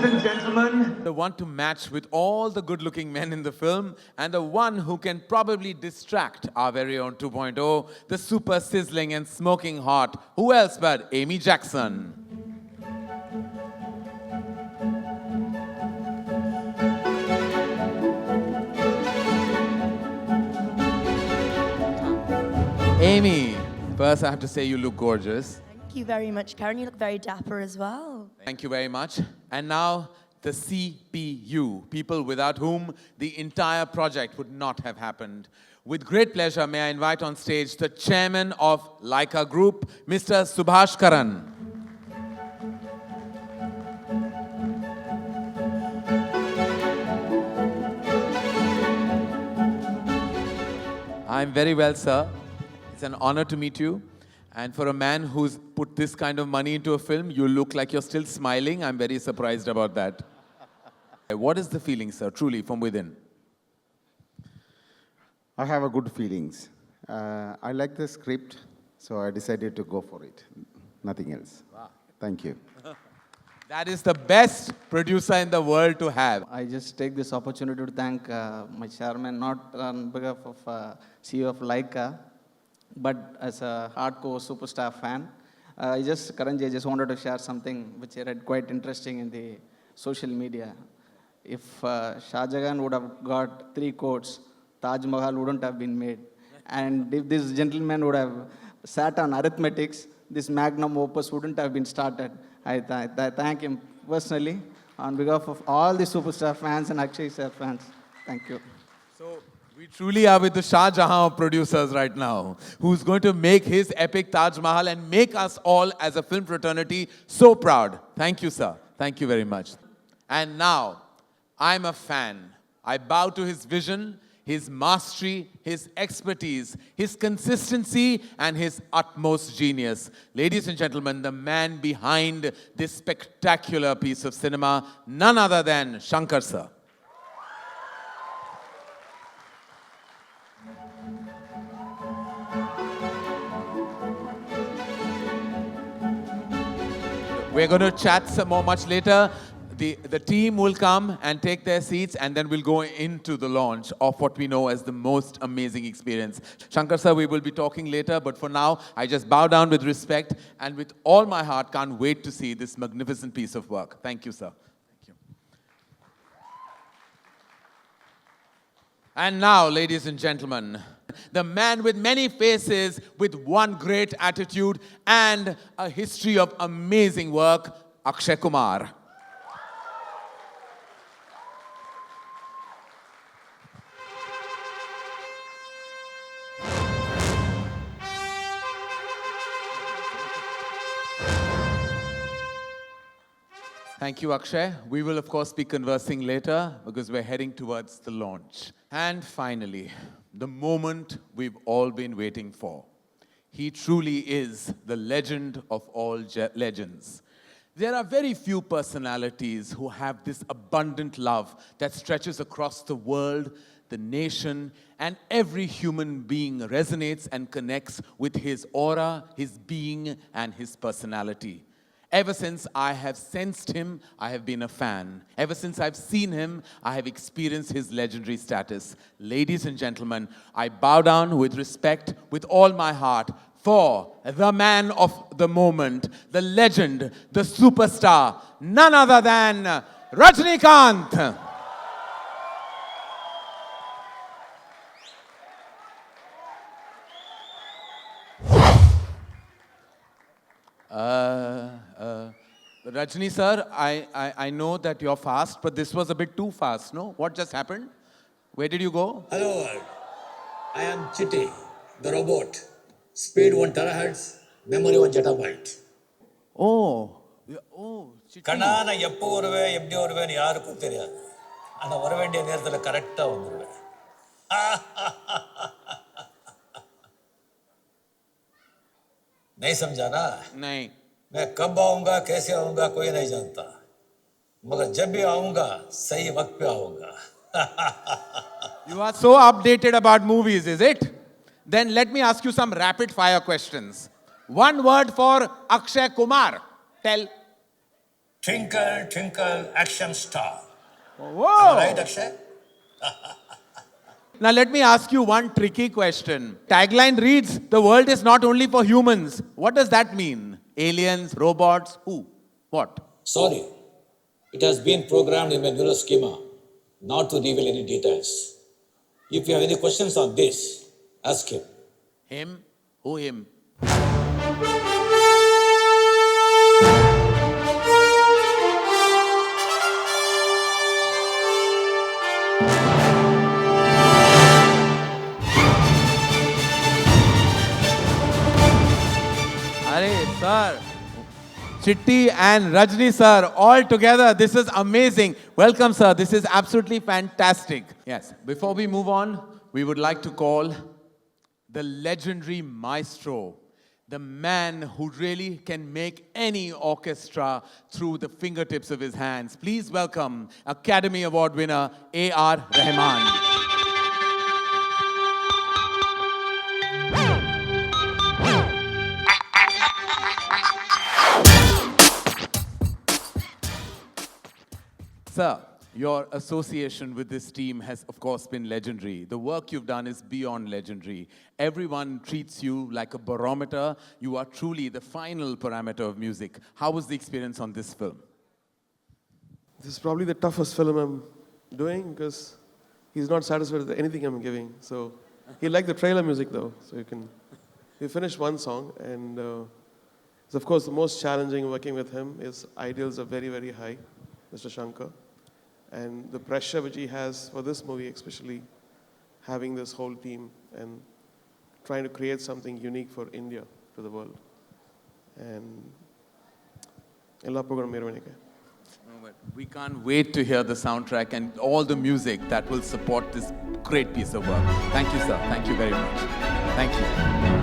Ladies and gentlemen, the one to match with all the good-looking men in the film, and the one who can probably distract our very own 2.0, the super sizzling and smoking hot, who else but Amy Jackson. Amy, first I have to say you look gorgeous. Thank you very much, Karen. You look very dapper as well. Thank you very much. And now, the CPU, people without whom the entire project would not have happened. With great pleasure, may I invite on stage the chairman of Laika Group, Mr. Subhash Karan. I'm very well, sir. It's an honor to meet you. And for a man who's put this kind of money into a film, you look like you're still smiling. I'm very surprised about that. What is the feeling, sir, truly, from within? I have a good feelings. I like the script, so I decided to go for it. Nothing else. Wow. Thank you. That is the best producer in the world to have. I just take this opportunity to thank my chairman, not on behalf of CEO of Laika, but as a hardcore superstar fan. Karanji, I just wanted to share something which I read quite interesting in the social media. If Shah Jahan would have got 3 quotes, Taj Mahal wouldn't have been made. And if this gentleman would have sat on arithmetics, this magnum opus wouldn't have been started. I thank him personally on behalf of all the superstar fans and Akshay sir fans. Thank you. So we truly are with the Shah Jahan of producers right now, who's going to make his epic Taj Mahal and make us all as a film fraternity so proud. Thank you, sir. Thank you very much. And now, I'm a fan. I bow to his vision, his mastery, his expertise, his consistency, and his utmost genius. Ladies and gentlemen, the man behind this spectacular piece of cinema, none other than Shankar sir. We're going to chat some more much later. The team will come and take their seats, and then we'll go into the launch of what we know as the most amazing experience. Shankar sir, we will be talking later, but for now, I just bow down with respect and with all my heart can't wait to see this magnificent piece of work. Thank you, sir. Thank you. And now, ladies and gentlemen, the man with many faces, with one great attitude and a history of amazing work, Akshay Kumar. Thank you, Akshay. We will, of course, be conversing later because we're heading towards the launch. And finally, the moment we've all been waiting for. He truly is the legend of all legends. There are very few personalities who have this abundant love that stretches across the world, the nation, and every human being resonates and connects with his aura, his being, and his personality. Ever since I have sensed him, I have been a fan. Ever since I've seen him, I have experienced his legendary status. Ladies and gentlemen, I bow down with respect, with all my heart, for the man of the moment, the legend, the superstar, none other than Rajinikanth. Rajni sir, I know that you're fast, but this was a bit too fast, no? What just happened? Where did you go? Hello world. I am Chitty, the robot. Speed 1 terahertz, memory 1 zettabyte. Chitti. கண்ணா நான் எப்போ வருவேன் எப்படி வருவேன்னு யாருக்கும் தெரியாது. ஆனா வர வேண்டிய நேரத்துல கரெக்டா வந்துருவேன். नहीं समझा ना? नहीं. मैं कब आऊंगा कैसे आऊंगा कोई नहीं जानता मगर जब भी आऊंगा सही वक्त पे आऊंगा. You are so updated about movies, is it? Then let me ask you some rapid fire questions. One word for Akshay Kumar. Tell. Twinkle, twinkle, action star. Whoa! Right, Akshay? Now, let me ask you one tricky question. Tagline reads, the world is not only for humans. What does that mean? Aliens, robots, who? What? Sorry. It has been programmed in my neural schema not to reveal any details. If you have any questions on this, ask him. Him? Who him? Arey, sir. Chitti and Rajni sir, all together. This is amazing. Welcome, sir. This is absolutely fantastic. Yes, before we move on, we would like to call the legendary maestro, the man who really can make any orchestra through the fingertips of his hands. Please welcome Academy Award winner A.R. Rahman. Sir, your association with this team has, of course, been legendary. The work you've done is beyond legendary. Everyone treats you like a barometer. You are truly the final parameter of music. How was the experience on this film? This is probably the toughest film I'm doing because he's not satisfied with anything I'm giving. So he liked the trailer music though. So we finished one song and it's of course the most challenging working with him. His ideals are very, very high, Mr. Shankar. And the pressure which he has for this movie, especially having this whole team and trying to create something unique for India to the world. And We can't wait to hear the soundtrack and all the music that will support this great piece of work. Thank you, sir. Thank you very much. Thank you.